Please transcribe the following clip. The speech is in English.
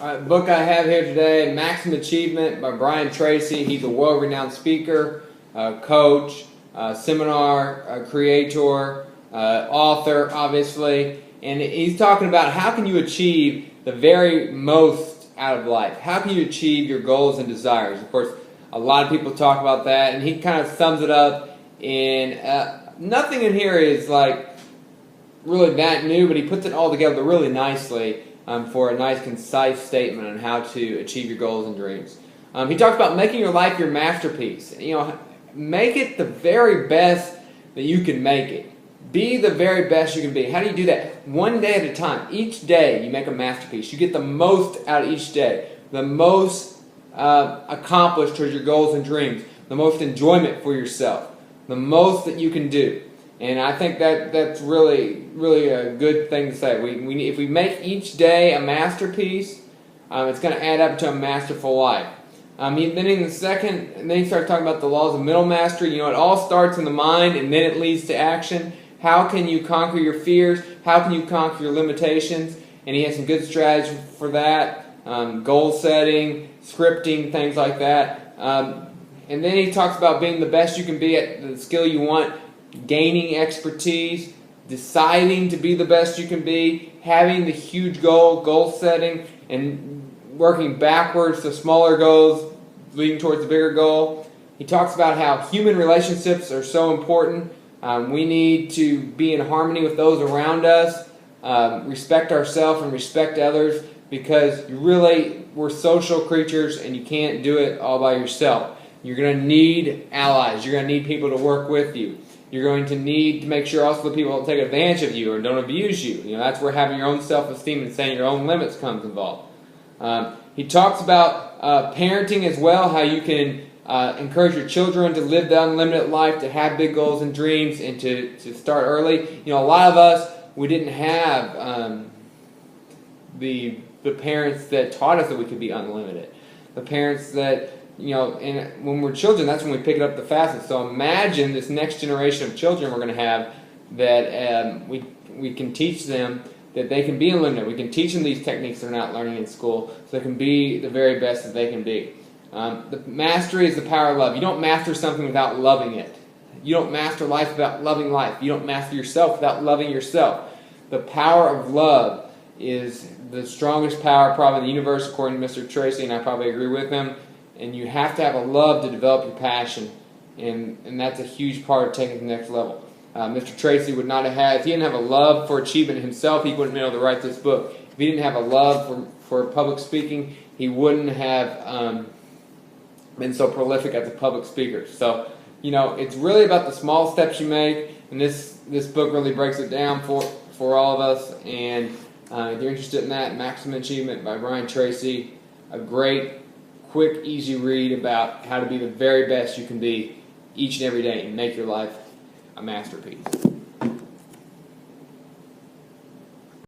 Book I have here today, Maximum Achievement by Tracy. He's a world-renowned speaker, coach, seminar creator, author, obviously. And he's talking about how can you achieve the very most out of life. How can you achieve your goals and desires? Of course, a lot of people talk about that, and he kind of sums it up in nothing in here is like really that new, but he puts it all together really nicely for a nice, concise statement on how to achieve your goals and dreams. He talks about making your life your masterpiece. You know, make it the very best that you can make it. Be the very best you can be. How do you do that? One day at a time. Each day you make a masterpiece. You get the most out of each day. The most accomplished towards your goals and dreams. The most enjoyment for yourself. The most that you can do. And I think that's really a good thing to say. If we make each day a masterpiece, it's going to add up to a masterful life. Then he starts talking about the laws of mental mastery. You know, it all starts in the mind, and then it leads to action. How can you conquer your fears? How can you conquer your limitations? And he has some good strategies for that. Goal setting, scripting, things like that. And then he talks about being the best you can be at the skill you want, gaining expertise, deciding to be the best you can be, having the huge goal setting, and working backwards to smaller goals, leading towards a bigger goal. He talks about how human relationships are so important. We need to be in harmony with those around us, respect ourselves and respect others, because we're social creatures and you can't do it all by yourself. You're going to need allies. You're going to need people to work with you. You're going to need to make sure also the people don't take advantage of you or don't abuse you. You know, that's where having your own self-esteem and saying your own limits comes involved. He talks about parenting as well, how you can encourage your children to live the unlimited life, to have big goals and dreams, and to start early. You know, a lot of us, we didn't have the parents that taught us that we could be unlimited. The parents that, you know, and when we're children, that's when we pick it up the fastest. So imagine this next generation of children we're going to have that we can teach them that they can be unlimited. We can teach them these techniques they're not learning in school so they can be the very best that they can be. The mastery is the power of love. You don't master something without loving it. You don't master life without loving life. You don't master yourself without loving yourself. The power of love is the strongest power probably in the universe, according to Mr. Tracy, and I probably agree with him. And you have to have a love to develop your passion, and that's a huge part of taking it to the next level. Mr. Tracy would not have had, if he didn't have a love for achievement himself, he wouldn't be able to write this book. If he didn't have a love for public speaking, he wouldn't have been so prolific as a public speaker. So, you know, it's really about the small steps you make, and this book really breaks it down for all of us. And if you're interested in that, Maximum Achievement by Tracy, a great, quick, easy read about how to be the very best you can be each and every day and make your life a masterpiece.